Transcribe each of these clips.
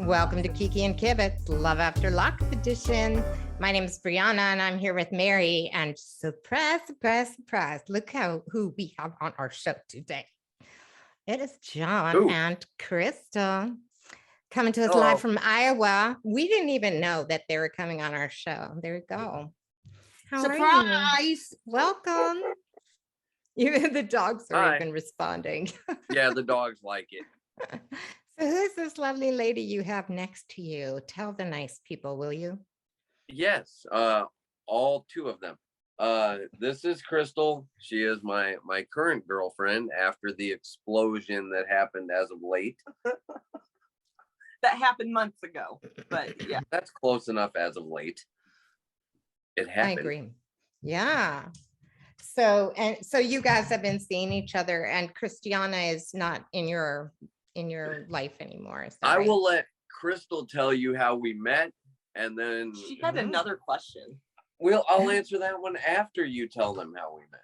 Welcome to Kiki and Kibit's Love After Lockup edition. My name is Kristianna and I'm here with Mary. And surprise, surprise, surprise. Look who we have on our show today. It is John and Crystal coming to us live from Iowa. We didn't even know that they were coming on our show. There we go. How Surprise! Welcome. Even the dogs are even responding. Yeah, the dogs like it. So who's this lovely lady you have next to you? Tell the nice people, will you? Yes, all two of them. This is Crystal. She is my current girlfriend after the explosion that happened as of late. That happened months ago, but yeah. That's close enough as of late. It happened. I agree. Yeah. So you guys have been seeing each other, and Kristianna is not in your life anymore. Is that I right? will let Crystal tell you how we met, and then She had another question. I'll answer that one after you tell them how we met.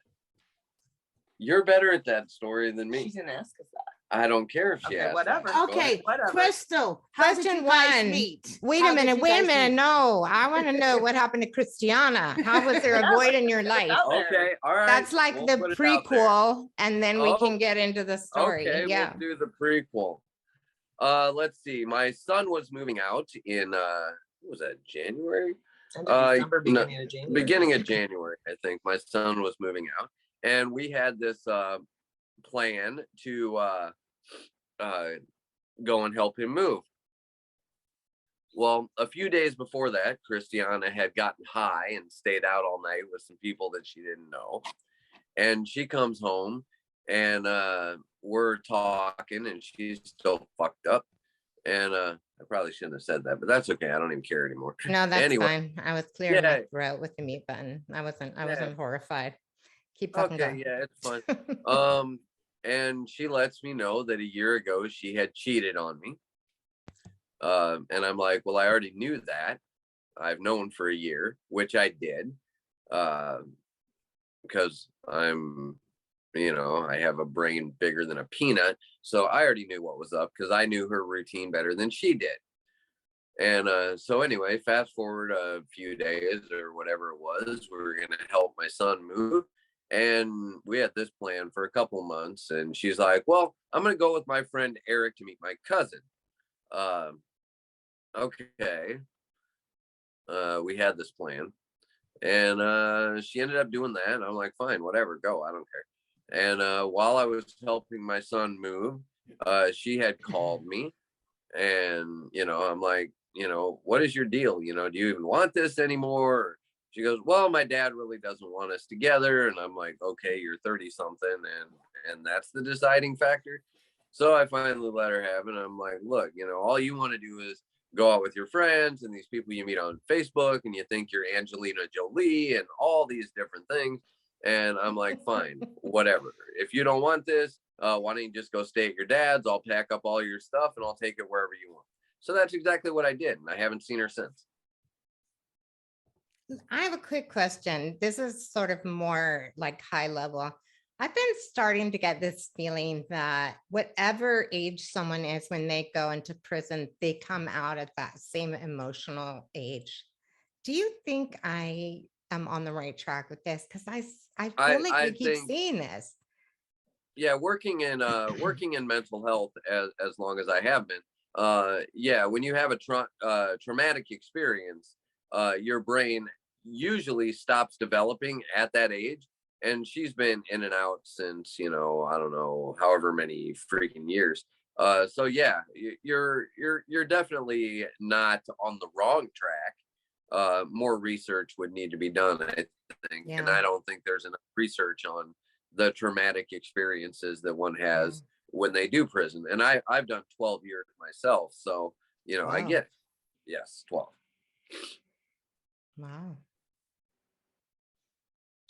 You're better at that story than me. She's gonna ask us that. I don't care if she asks. Whatever. Okay, whatever. Crystal, how did you guys meet? Wait a minute. No, I want to know what happened to Kristianna. How was there a void in your life? Okay, all right. That's like the prequel, and then we can get into the story. Okay, yeah. We'll do the prequel. Let's see. My son was moving out in what was that, January? December, beginning of January, I think. My son was moving out, and we had this plan to go and help him move. Well, a few days before that, Kristianna had gotten high and stayed out all night with some people that she didn't know. And she comes home and we're talking and she's still fucked up. And I probably shouldn't have said that, but that's okay. I don't even care anymore. No, that's fine. I was clearing my throat with the mute button. I wasn't horrified. Keep fucking going. Yeah, it's fine. And she lets me know that a year ago she had cheated on me. And I'm like, well, I already knew that. I've known for a year, which I did. Because I'm, I have a brain bigger than a peanut. So I already knew what was up because I knew her routine better than she did. And so anyway, fast forward a few days or whatever it was, we were going to help my son move. And we had this plan for a couple months. And she's like, well, I'm going to go with my friend Eric to meet my cousin. Okay. We had this plan. And she ended up doing that. And I'm like, fine, whatever, go. I don't care. And while I was helping my son move, she had called me. And, I'm like, what is your deal? Do you even want this anymore? She goes, well, my dad really doesn't want us together. And I'm like, okay, you're 30 something. And that's the deciding factor. So I finally let her have it. And I'm like, look, all you want to do is go out with your friends and these people you meet on Facebook and you think you're Angelina Jolie and all these different things. And I'm like, fine, whatever. If you don't want this, why don't you just go stay at your dad's? I'll pack up all your stuff and I'll take it wherever you want. So that's exactly what I did. And I haven't seen her since. I have a quick question. This is sort of more like high level. I've been starting to get this feeling that whatever age someone is when they go into prison, they come out at that same emotional age. Do you think I am on the right track with this? Because I feel like we keep seeing this. Yeah, working in mental health as long as I have been. When you have a traumatic experience, your brain usually stops developing at that age. And she's been in and out since, I don't know, however many freaking years. So yeah, you're definitely not on the wrong track. More research would need to be done, I think. Yeah. And I don't think there's enough research on the traumatic experiences that one has when they do prison. And I've done 12 years myself. So, wow. I get it. Yes, 12. Wow.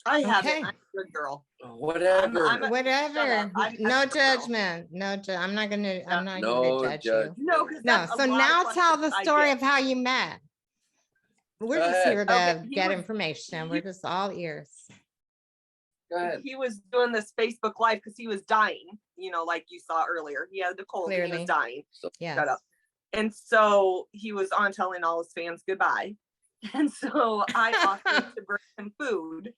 I have it. I'm a good girl. Whatever. Whatever. No judgment. I'm not gonna judge you. No. So now tell the story of how you met. We're just here to get information. We're just all ears. Go ahead. He was doing this Facebook Live because he was dying. Like you saw earlier, he had the cold. And he was dying. Yeah. Shut up. And so he was on telling all his fans goodbye. And so I offered to bring him food.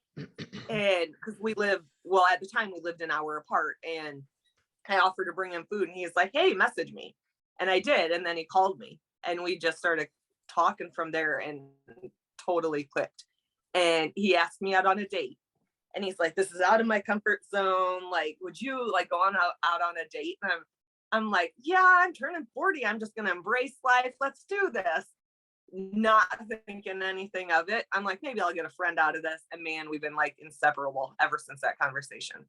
And because at the time we lived an hour apart, and I offered to bring him food, and he's like, hey, message me. And I did. And then he called me, and we just started talking from there, and totally clicked. And he asked me out on a date. And he's like, this is out of my comfort zone. Like, would you like go on out on a date? And I'm like, yeah, I'm turning 40. I'm just going to embrace life. Let's do this. Not thinking anything of it. I'm like, maybe I'll get a friend out of this. And man, we've been like inseparable ever since that conversation.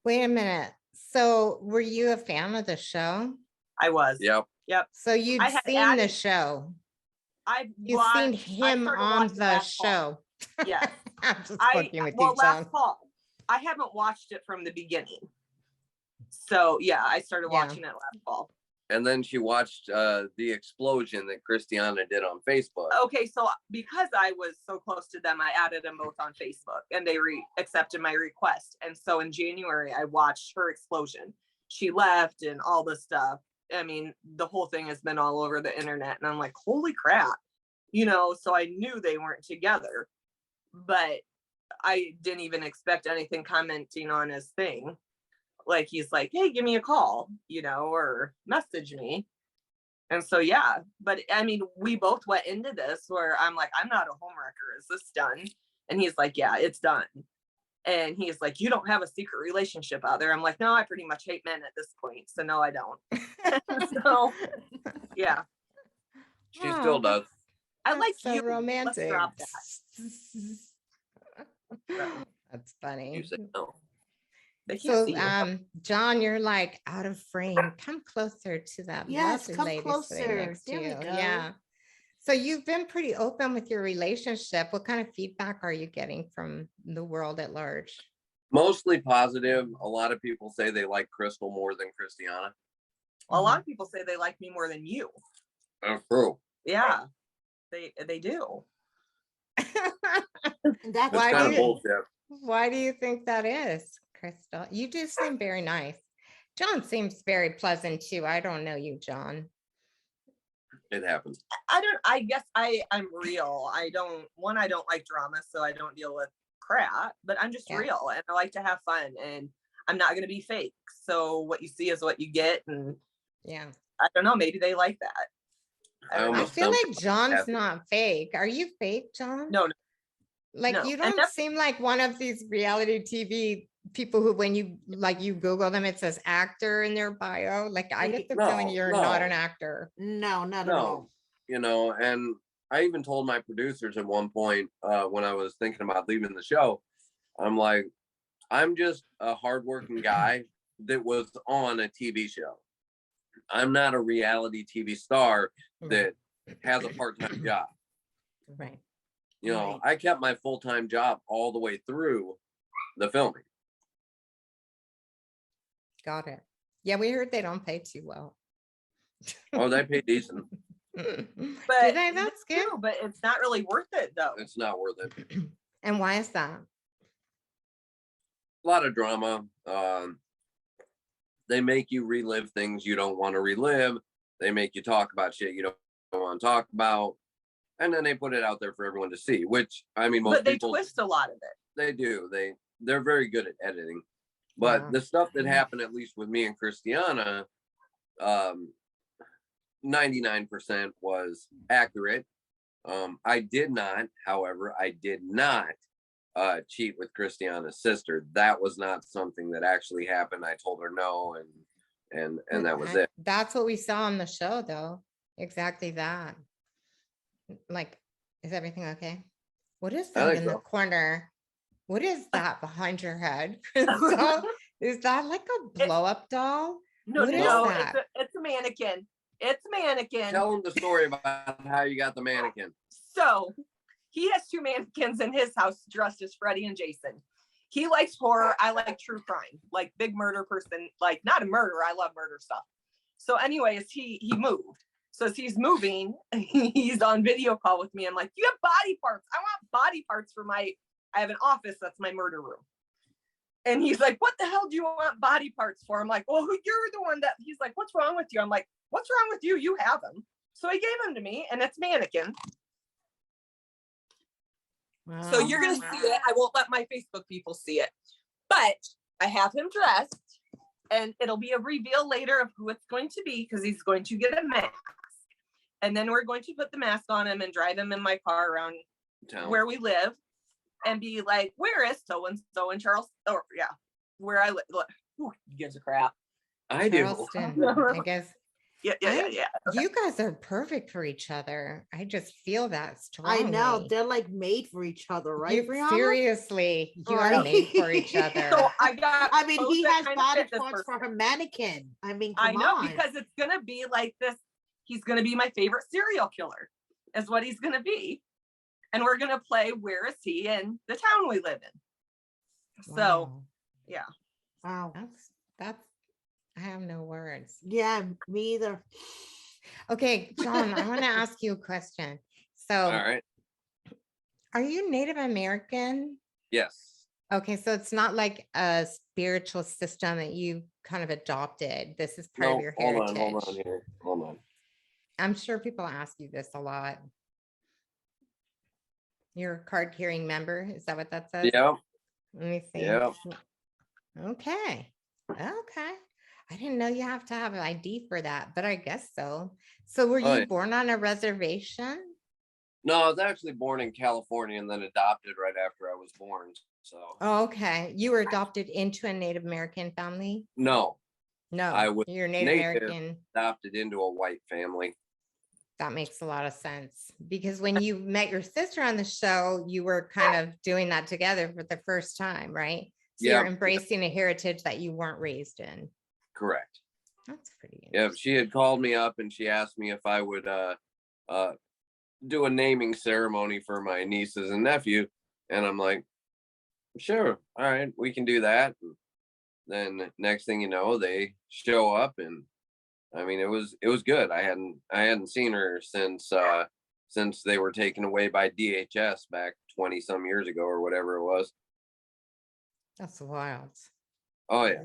Wait a minute. So were you a fan of the show? I was. Yep. So you'd seen the show. You've seen him on the show. Yeah. I'm just fucking with you, John. Last fall. I haven't watched it from the beginning. So yeah, I started watching it last fall. And then she watched the explosion that Kristianna did on Facebook. Okay, so because I was so close to them, I added them both on Facebook, and they accepted my request. And so in January, I watched her explosion. She left and all this stuff. I mean, the whole thing has been all over the internet, and I'm like, holy crap, so I knew they weren't together, but I didn't even expect anything commenting on his thing. Like, he's like, hey, give me a call, or message me. And so, yeah, but I mean, we both went into this where I'm like, I'm not a homewrecker. Is this done? And he's like, yeah, it's done. And he's like, you don't have a secret relationship out there. I'm like, no, I pretty much hate men at this point. So no, I don't. So yeah. She still does. I like so you. romantic. Let's drop that. That's funny. You say no. They can't see So you. John, you're like out of frame. Come closer to that. Yes, lovely come lady sitting closer. next to There we you. go. Yeah. So you've been pretty open with your relationship. What kind of feedback are you getting from the world at large? Mostly positive. A lot of people say they like Crystal more than Kristianna. A lot of people say they like me more than you. That's true. Yeah, they do. That's Why It's do kind of you- bullshit. Why do you think that is, Crystal? You do seem very nice. John seems very pleasant too. I don't know you, John. It happens. I guess I'm real. I don't like drama, so I don't deal with crap, but I'm just real, and I like to have fun, and I'm not going to be fake. So what you see is what you get. And yeah, I don't know, maybe they like that. I feel like John's not fake. Are you fake, John? No. Like, No. you don't seem like one of these reality TV people who, when you Google them, it says actor in their bio. Like, I get the feeling you're not an actor. No, not at all. And I even told my producers at one point when I was thinking about leaving the show, I'm like, I'm just a hardworking guy that was on a TV show. I'm not a reality TV star that has a part-time job. Right. I kept my full-time job all the way through the filming. Got it. Yeah, we heard they don't pay too well. Oh, they pay decent. But Do they? That's good. true, but it's not really worth it though. It's not worth it. And why is that? A lot of drama. They make you relive things you don't want to relive. They make you talk about shit you don't want to talk about. And then they put it out there for everyone to see, which, I mean, most But they people twist a lot of it. they do. They're very good at editing. But the stuff that happened, at least with me and Kristianna, 99% was accurate. I did not cheat with Kristianna's sister. That was not something that actually happened. I told her no, and that was it. That's what we saw on the show, though. Exactly that. Like, is everything okay? What is that in the corner? What is that behind your head, Crystal? Is that like a blow-up doll? No, What is no, that? it's a mannequin. It's a mannequin. Tell them the story about how you got the mannequin. So he has two mannequins in his house dressed as Freddy and Jason. He likes horror. I like true crime, like big murder person, like not a murderer. I love murder stuff. So anyways, he moved. So as he's moving, he's on video call with me. I'm like, you have body parts. I want body parts for I have an office. That's my murder room. And he's like, what the hell do you want body parts for? I'm like, well, you're the one that, he's like, what's wrong with you? I'm like, what's wrong with you? You have him. So he gave him to me, and it's Mannequin. So Wow. you're going to see it. I won't let my Facebook people see it, but I have him dressed, and it'll be a reveal later of who it's going to be, because he's going to get a mask. And then we're going to put the mask on him and drive him in my car around where we live and be like, where is so-and-so in Charles? Or yeah, where I live. Who gives a crap? I do. Charleston, I guess. Yeah. You guys are perfect for each other. I just feel that strongly. I know they're like made for each other, right? Brianna? Seriously, you are Right. made for each other. So I mean, posts he that has kind of body fit this parts for person. her mannequin. I mean, I come know, on. because it's gonna be like this. He's gonna be my favorite serial killer, is what he's gonna be, and we're gonna play where is he in the town we live in. So Wow. yeah. Wow. That's I have no words. Yeah, me either. Okay, John, I want to ask you a question. So, All right. are you Native American? Yes. Okay, so it's not like a spiritual system that you kind of adopted. This is part of your heritage. Hold on here. Hold on. I'm sure people ask you this a lot. You're a card carrying member. Is that what that says? Yeah. Let me see. Yeah. Okay. Okay. I didn't know you have to have an ID for that, but I guess so. So were you yeah. born on a reservation? No, I was actually born in California and then adopted right after I was born. So Oh, okay. You were adopted into a Native American family? no, No, I was you're Native American. adopted into a white family. That makes a lot of sense, because when you met your sister on the show, you were kind of doing that together for the first time, right? So Yeah. you're embracing a heritage that you weren't raised in. Correct. That's pretty Yeah, interesting. she had called me up and she asked me if I would do a naming ceremony for my nieces and nephew, and I'm like, sure, all right, we can do that. And then next thing you know, they show up, and I mean, it was good. I hadn't seen her since they were taken away by DHS back 20 some years ago or whatever it was. That's wild. Oh yeah.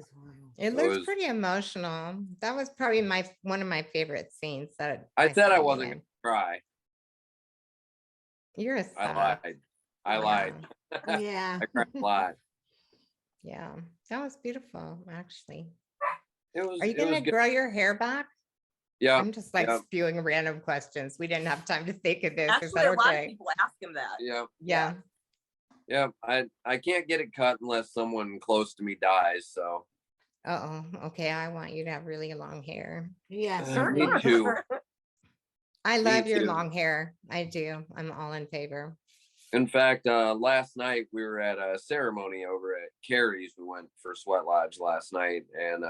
It looks pretty emotional. That was probably one of my favorite scenes that I said saw I you wasn't in. gonna cry. You're a I sap. lied. I lied. Yeah. I cried a lot. Yeah, that was beautiful, actually. It was. Are you it going was to good. grow your hair back? Yeah. I'm just like yeah. spewing random questions. We didn't have time to think of this. Is Actually, that a lot of okay? people ask him that. Yeah. Yeah. Yeah. I can't get it cut unless someone close to me dies. So. Uh-oh. Okay, I want you to have really long hair. Yes. Me too. I love your too. long hair. I do. I'm all in favor. In fact, last night we were at a ceremony over at Carrie's. We went for Sweat Lodge last night, and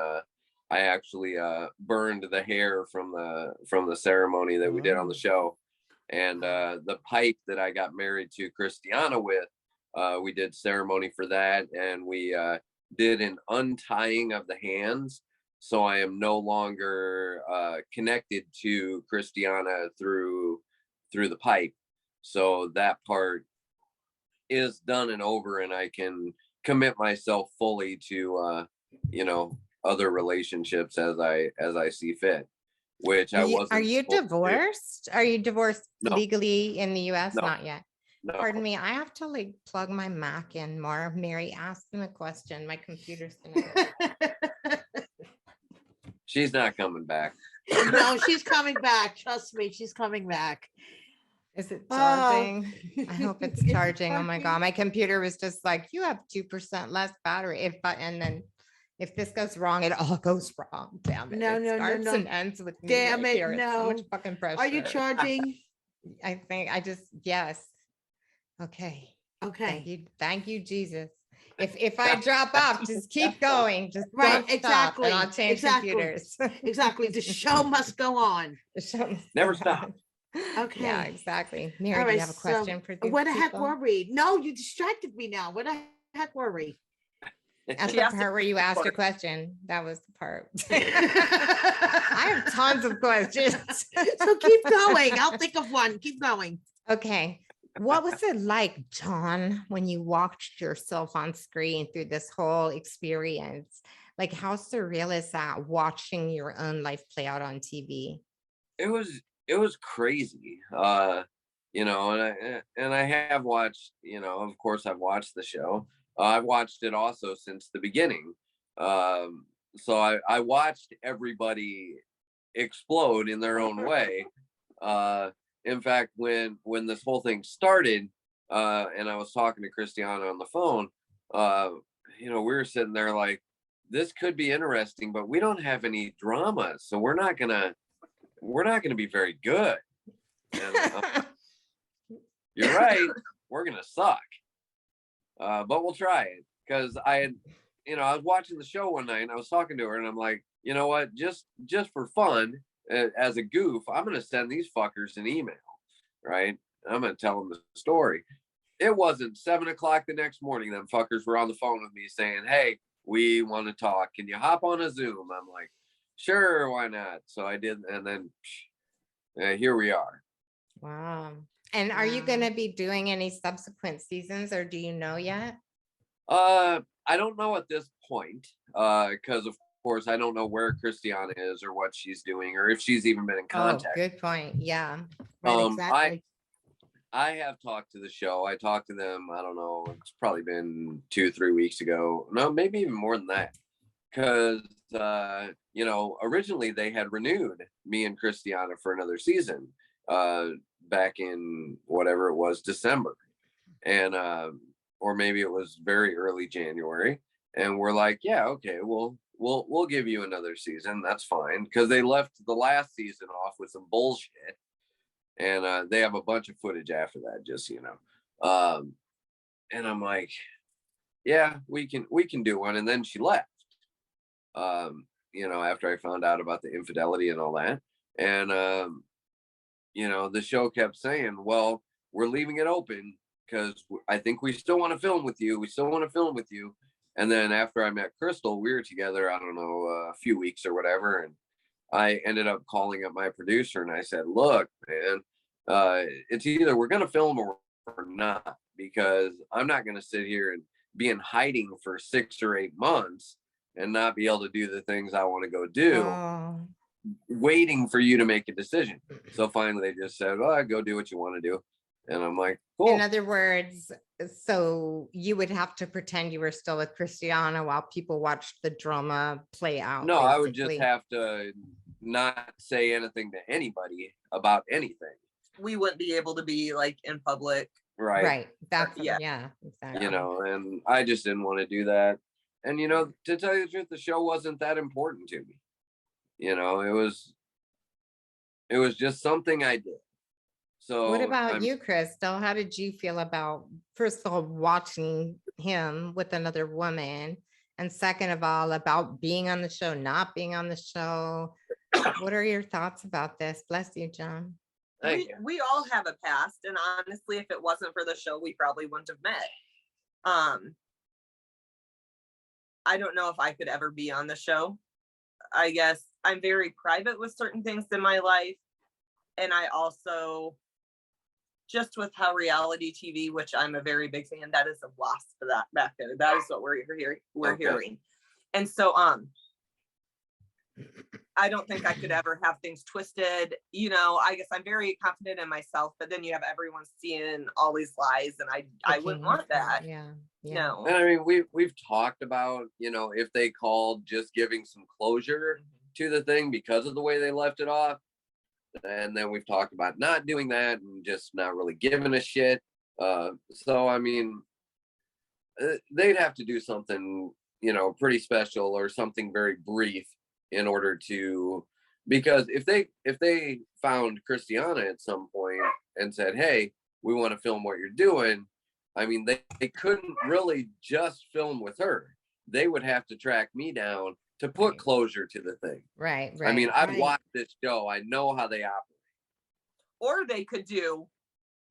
I actually burned the hair from the ceremony that we did on the show. And the pipe that I got married to Kristianna with, we did ceremony for that, and we did an untying of the hands. So I am no longer connected to Kristianna through the pipe. So that part is done and over, and I can commit myself fully to other relationships as I see fit. Which I wasn't. Are you divorced? Are you divorced No. legally in the US? No. Not yet. No. Pardon me. I have to like plug my Mac in more. Mary, ask him a question. My computer's gonna. She's not coming back. No, she's coming back. Trust me, she's coming back. Is it charging? I hope it's charging. Oh my God. My computer was just like, you have 2% less battery. And then if this goes wrong, it all goes wrong. Damn it. No, It no, no, starts no. and ends with me Damn right it, here. It's so no. much fucking pressure. Are you charging? I think yes. Okay. Okay. Thank you, Jesus. If I drop off, just keep going. Just Right, don't stop, exactly, and I'll change exactly. computers. Exactly. The show must go on. The show must Never go stop. on. Okay. Yeah, exactly. Mary, All do you right, have a so question for these what the heck people? were we? No, you distracted me now. What the heck were we? That's She the asked part where you asked a part. question. That was the part. I have tons of questions. So keep going. I'll think of one. Keep going. Okay. What was it like, John, when you watched yourself on screen through this whole experience? Like, how surreal is that watching your own life play out on TV? It was crazy. And I have watched, of course I've watched the show. I've watched it also since the beginning. So I watched everybody explode in their own way. In fact, when this whole thing started, and I was talking to Kristianna on the phone, we were sitting there like, this could be interesting, but we don't have any drama, so we're not gonna be very good. And you're right, we're gonna suck, but we'll try it. Because I was watching the show one night and I was talking to her and I'm like, you know what, just for fun, as a goof, I'm gonna send these fuckers an email, right? I'm gonna tell them the story. It wasn't 7 o'clock the next morning, them fuckers were on the phone with me saying, hey, we want to talk, can you hop on a Zoom? I'm like, sure, why not? So I did, and then here we are. Wow. And are you going to be doing any subsequent seasons, or do you know yet? I don't know at this point, because of course I don't know where Kristianna is or what she's doing or if she's even been in contact. Oh, good point. Yeah. Right, exactly. I have talked to the show. I talked to them, I don't know, it's probably been 2-3 weeks ago. No, maybe even more than that. Because, originally they had renewed me and Kristianna for another season back in whatever it was, December. And, or maybe it was very early January. And we're like, yeah, okay, we'll give you another season. That's fine. Because they left the last season off with some bullshit. And they have a bunch of footage after that, just and I'm like, yeah, we can do one. And then she left, after I found out about the infidelity and all that. And the show kept saying, well, we're leaving it open because I think we still want to film with you. And then after I met Crystal, we were together, I don't know, a few weeks or whatever, and I ended up calling up my producer and I said, look, man, it's either we're going to film or not, because I'm not going to sit here and be in hiding for 6 or 8 months and not be able to do the things I want to go do, waiting for you to make a decision. So finally they just said, well, go do what you want to do. And I'm like, cool. In other words, so you would have to pretend you were still with Kristianna while people watched the drama play out. No, basically. I would just have to not say anything to anybody about anything. We wouldn't be able to be like in public. Right. That's yeah, exactly. And I just didn't want to do that. And to tell you the truth, the show wasn't that important to me. It was just something I did. So what about you, Crystal? How did you feel about, first of all, watching him with another woman, and second of all, about being on the show, not being on the show? What are your thoughts about this? Bless you, John. We all have a past, and honestly, if it wasn't for the show, we probably wouldn't have met. I don't know if I could ever be on the show. I guess I'm very private with certain things in my life, and I also, just with how reality TV, which I'm a very big fan, that is a loss for that back there. That is what we're hearing. And so I don't think I could ever have things twisted. I guess I'm very confident in myself, but then you have everyone seeing all these lies, and I wouldn't want that. Yeah. No. And I mean, we've talked about, if they called just giving some closure to the thing because of the way they left it off. And then we've talked about not doing that and just not really giving a shit. So, I mean, they'd have to do something, pretty special or something very brief in order to, because if they found Kristianna at some point and said, hey, we want to film what you're doing, I mean, they couldn't really just film with her. They would have to track me down to put closure to the thing. Right. I mean, I've watched this show. I know how they operate. Or they could do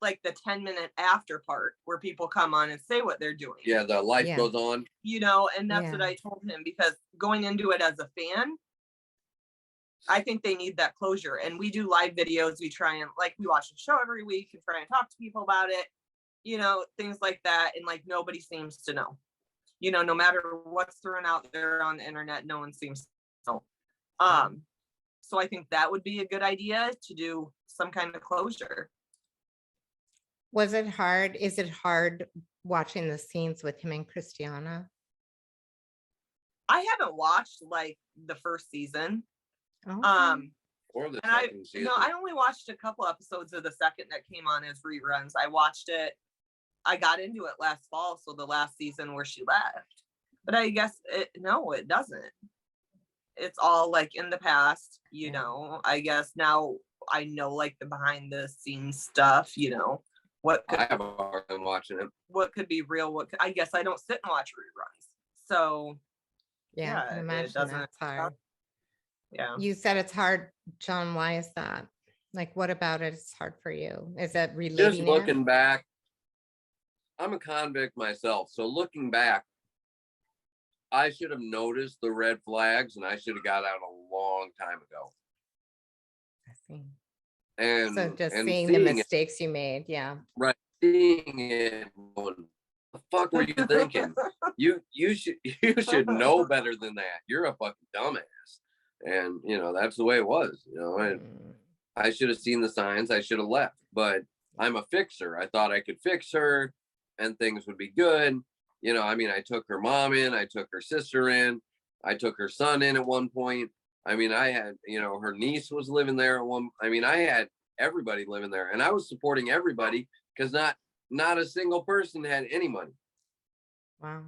like the 10-minute after part where people come on and say what they're doing. Yeah, the life goes on. And that's what I told him, because going into it as a fan, I think they need that closure. And we do live videos. We try and we watch the show every week and try and talk to people about it, things like that. And nobody seems to know. you know, no matter what's thrown out there on the internet, no one seems to. So I think that would be a good idea, to do some kind of closure. Was it hard? Is it hard watching the scenes with him and Kristianna? I haven't watched like the first season. Okay. Or the And I second season. I only watched a couple episodes of the second that came on as reruns. I watched it. I got into it last fall, so the last season where she left. But I guess no, it doesn't. It's all like in the past, you know. I guess now I know like the behind the scenes stuff, you know. What could, I have a hard time watching it. what could be real? I guess I don't sit and watch reruns. So Yeah, I can it imagine doesn't. that's hard. Yeah. You said it's hard, John. Why is that? Like, what about it is hard for you? Is it Just reliving it? looking back, I'm a convict myself. So looking back, I should have noticed the red flags and I should have got out a long time ago. I see. And So just and seeing the mistakes you made, yeah. right, seeing it, going, the fuck were you thinking? you should know better than that. You're a fucking dumbass. And you know, that's the way it was, you know. And I should have seen the signs, I should have left. But I'm a fixer. I thought I could fix her and things would be good. You know, I mean, I took her mom in, I took her sister in, I took her son in at one point. I mean, I had, you know, her niece was living there at one. I mean, I had everybody living there, and I was supporting everybody because not a single person had any money. Wow.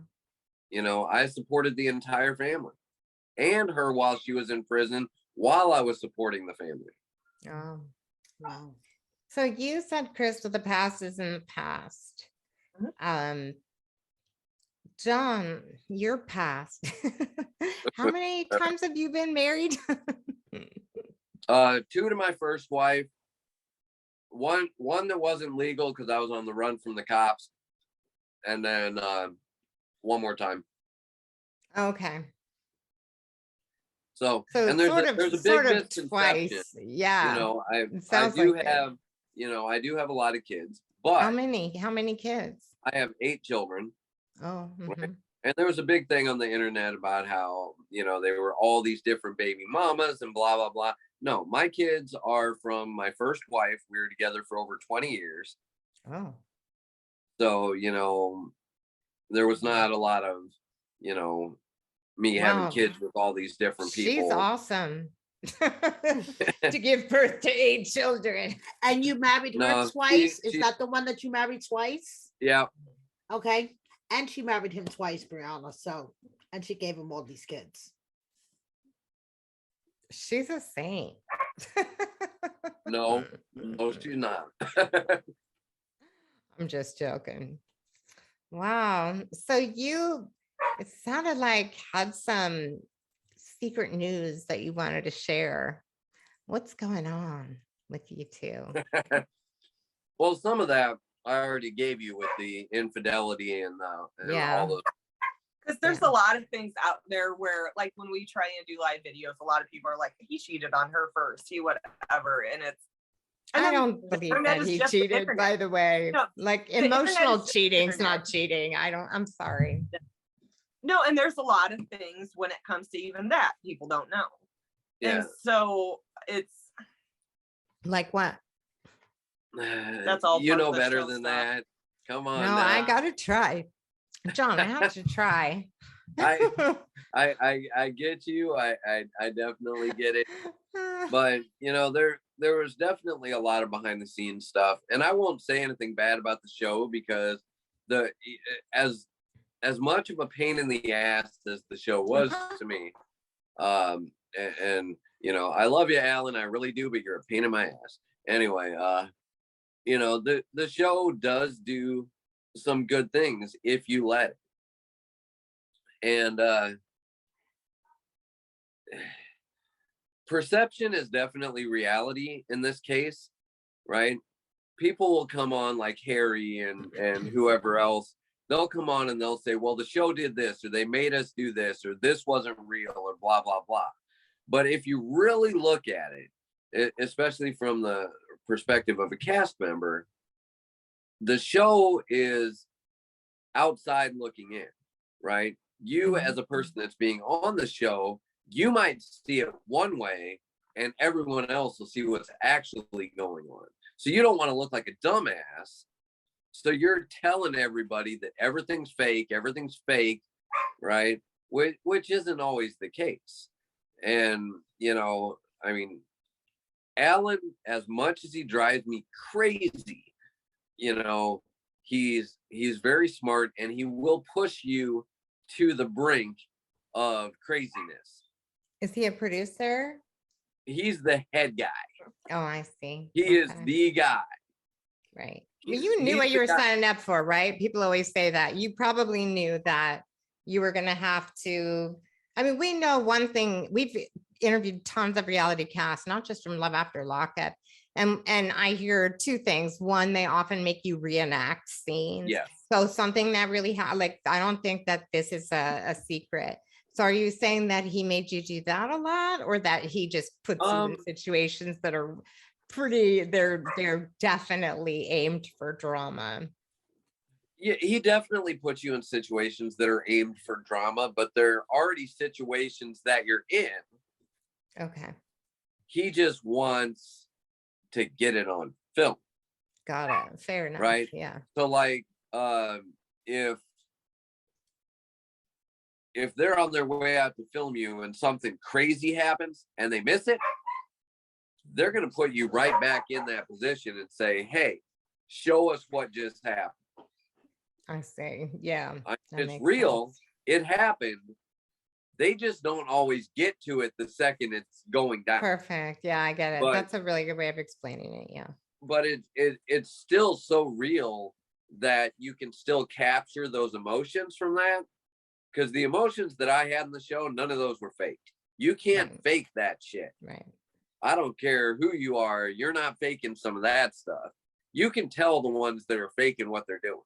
You know, I supported the entire family and her while she was in prison, while I was supporting the family. Oh, wow. So you said, Crystal, the past is in the past. John, your past. How many times have you been married? 2 to my first wife. One that wasn't legal because I was on the run from the cops, and then one more time. Okay. So So and there's sort a of big misconception. twice. Yeah. You know, I sounds do like it. have, you know, I do have a lot of kids, but How many kids? I have 8 children. Oh, Right? And there was a big thing on the internet about how, you know, they were all these different baby mamas and blah, blah, blah. No, my kids are from my first wife. We were together for over 20 years. oh. So, you know, there was not a lot of, you know, me having Wow. kids with all these different people. She's awesome. To give birth to 8 children. And you married her No, twice? Is she- that the one that you married twice? Yeah. Okay. And she married him twice, Brianna. So, and she gave him all these kids. She's a saint. No, she's not. I'm just joking. Wow. So it sounded like had some secret news that you wanted to share. What's going on with you two? Well, some of that I already gave you with the infidelity and Yeah. all those. Because there's a lot of things out there where, like, when we try and do live videos, a lot of people are like, he cheated on her first, he whatever. And I then don't the believe internet that is he just the cheated, internet. by the way. No, like internet is emotional just the cheating's internet. not cheating. I'm sorry. No, and there's a lot of things when it comes to even that people don't know. Yeah. And so it's Like what? That's all You part know of the better show than stuff. that. Come on. No, now. I gotta try. John, I have to try. I get you. I definitely get it. But you know, there was definitely a lot of behind the scenes stuff, and I won't say anything bad about the show because as much of a pain in the ass as the show was to me, and you know, I love you, Alan, I really do, but you're a pain in my ass. Anyway, you know, the show does do some good things if you let it. And perception is definitely reality in this case, right? People will come on like Harry and whoever else. They'll come on and they'll say, well, the show did this, or they made us do this, or this wasn't real, or blah, blah, blah. But if you really look at it, especially from the perspective of a cast member, the show is outside looking in. right? You Mhm. as a person that's being on the show, you might see it one way and everyone else will see what's actually going on. So you don't want to look like a dumbass. So you're telling everybody that everything's fake, right? Which isn't always the case. And, you know, I mean, Alan, as much as he drives me crazy, you know, he's very smart and he will push you to the brink of craziness. Is he a producer? He's the head guy. Oh, I see. He is Okay. the guy. Right. Well, He's, you knew he's what you the were guy. signing up for, right? People always say that. You probably knew that you were going to have to. I mean, we know one thing. We've interviewed tons of reality casts, not just from Love After Lockup. And I hear two things. One, they often make you reenact scenes. Yeah. So something that really like, I don't think that this is a secret. So are you saying that he made you do that a lot, or that he just puts you in situations that are pretty, they're definitely aimed for drama? Yeah, he definitely puts you in situations that are aimed for drama, but they're already situations that you're in. Okay. He just wants to get it on film. Got it. Fair enough. Right. Yeah. So like if they're on their way out to film you and something crazy happens and they miss it, they're going to put you right back in that position and say, hey, show us what just happened. I see. Yeah. It's real. Sense. It happened. They just don't always get to it the second it's going down. Perfect. Yeah, I get it. But, that's a really good way of explaining it. Yeah. But it's still so real that you can still capture those emotions from that. Because the emotions that I had in the show, none of those were fake. You can't fake that shit. Right. I don't care who you are. You're not faking some of that stuff. You can tell the ones that are faking what they're doing.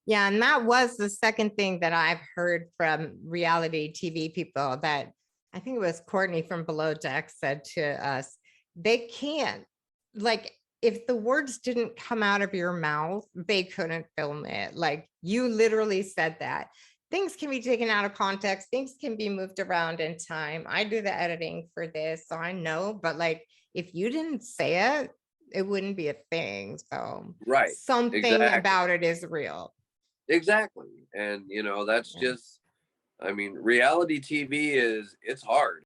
Yeah. And that was the second thing that I've heard from reality TV people, that I think it was Courtney from Below Deck said to us, they can't, like, if the words didn't come out of your mouth, they couldn't film it. Like, you literally said that. Things can be taken out of context. Things can be moved around in time. I do the editing for this, so I know, but like, if you didn't say it, it wouldn't be a thing. So Right. something Exactly. about it is real. Exactly. And, you know, that's Yeah. just, I mean, reality TV it's hard.